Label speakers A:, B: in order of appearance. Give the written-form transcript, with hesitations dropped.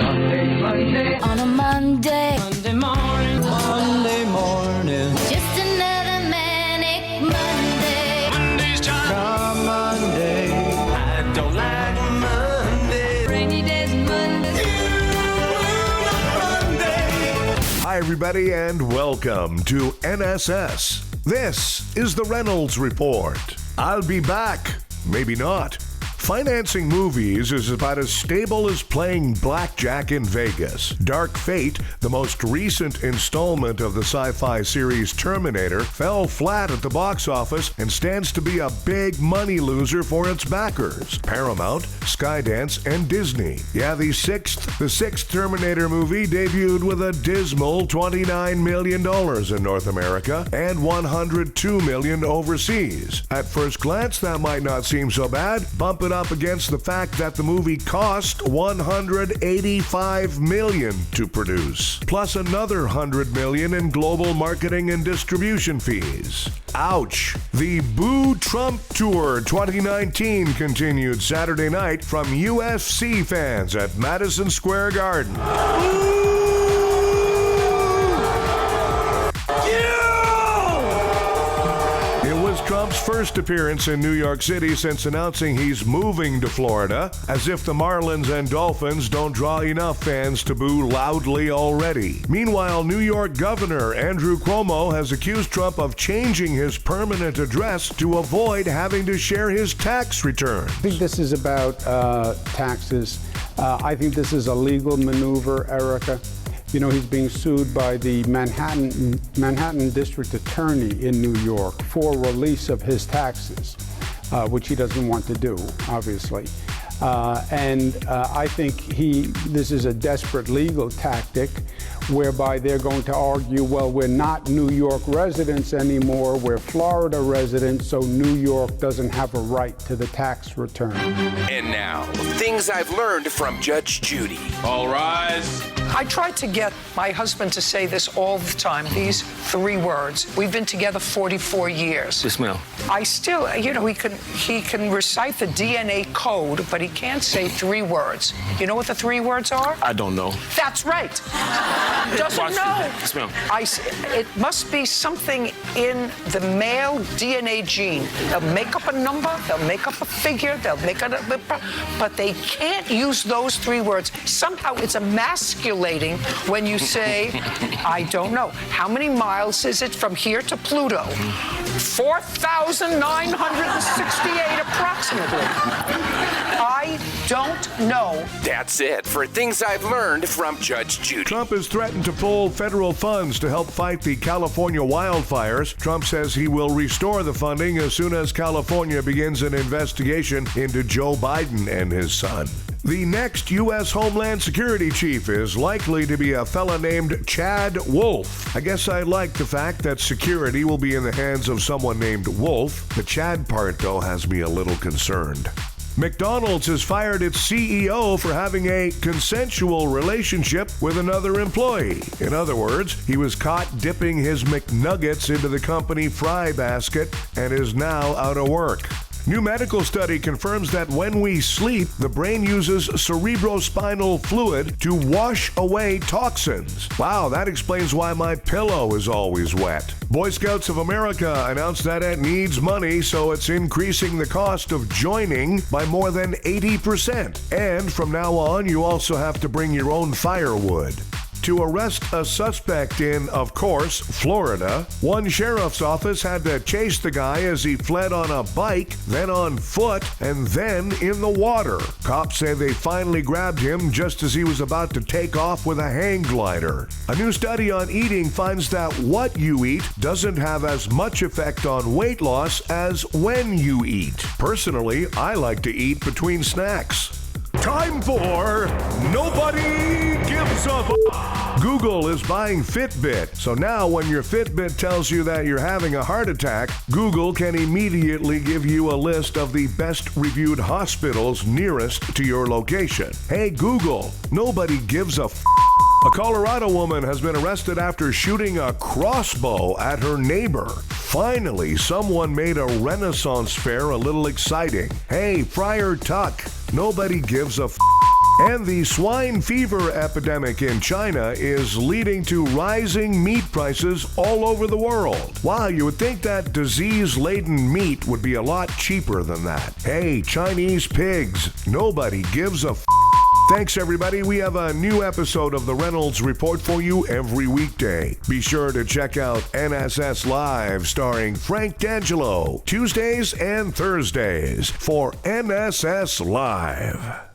A: Monday.
B: On a Monday.
A: Monday morning.
B: Just another manic Monday.
A: Monday's time. Come Monday. I don't like Monday. Rainy days Monday. Monday.
C: Hi, everybody, and welcome to NSS. This is the Reynolds Report. I'll be back. Maybe not. Financing movies is about as stable as playing blackjack in Vegas. Dark Fate, the most recent installment of the sci-fi series Terminator, fell flat at the box office and stands to be a big money loser for its backers: Paramount, Skydance, and Disney. Yeah, the sixth Terminator movie debuted with a dismal $29 million in North America and $102 million overseas. At first glance, that might not seem so bad. Bump it up against the fact that the movie cost $185 million to produce, plus another $100 million in global marketing and distribution fees. Ouch! The Boo Trump Tour 2019 continued Saturday night from UFC fans at Madison Square Garden. Trump's first appearance in New York City since announcing he's moving to Florida, as if the Marlins and Dolphins don't draw enough fans to boo loudly already. Meanwhile, New York Governor Andrew Cuomo has accused Trump of changing his permanent address to avoid having to share his tax return.
D: I think this is about taxes. I think this is a legal maneuver, Erica. You know, he's being sued by the Manhattan District Attorney in New York for release of his taxes, which he doesn't want to do, obviously. I think this is a desperate legal tactic whereby they're going to argue, well, we're not New York residents anymore, we're Florida residents, so New York doesn't have a right to the tax return.
E: And now, things I've learned from Judge Judy.
F: All rise.
G: I try to get my husband to say this all the time, these three words. We've been together 44 years.
F: Yes, ma'am.
G: I still, he can recite the DNA code, but he can't say three words. You know what the three words are?
F: I don't know.
G: That's right. Doesn't know.
F: Yes, ma'am.
G: It must be something in the male DNA gene. They'll make up a number, they'll make up a figure, but they can't use those three words. Somehow it's emasculating when you say, I don't know. How many miles is it from here to Pluto? 4,968 approximately. I don't know.
E: That's it for things I've learned from Judge Judy.
C: Trump has threatened to pull federal funds to help fight the California wildfires. Trump says he will restore the funding as soon as California begins an investigation into Joe Biden and his son. The next U.S. Homeland Security chief is likely to be a fella named Chad Wolf. I guess I like the fact that security will be in the hands of someone named Wolf. The Chad part, though, has me a little concerned. McDonald's has fired its CEO for having a consensual relationship with another employee. In other words, he was caught dipping his McNuggets into the company fry basket and is now out of work. New medical study confirms that when we sleep, the brain uses cerebrospinal fluid to wash away toxins. Wow, that explains why my pillow is always wet. Boy Scouts of America announced that it needs money, so it's increasing the cost of joining by more than 80%. And from now on, you also have to bring your own firewood. To arrest a suspect in, of course, Florida, one sheriff's office had to chase the guy as he fled on a bike, then on foot, and then in the water. Cops say they finally grabbed him just as he was about to take off with a hang glider. A new study on eating finds that what you eat doesn't have as much effect on weight loss as when you eat. Personally, I like to eat between snacks. Time for Nobody Gives a Google is buying Fitbit. So now when your Fitbit tells you that you're having a heart attack, Google can immediately give you a list of the best reviewed hospitals nearest to your location. Hey Google, nobody gives a A Colorado woman has been arrested after shooting a crossbow at her neighbor. Finally, someone made a Renaissance fair a little exciting. Hey, Friar Tuck, nobody gives a And the swine fever epidemic in China is leading to rising meat prices all over the world. Wow, you would think that disease-laden meat would be a lot cheaper than that. Hey, Chinese pigs, nobody gives a Thanks, everybody. We have a new episode of the Reynolds Report for you every weekday. Be sure to check out NSS Live, starring Frank D'Angelo, Tuesdays and Thursdays for NSS Live.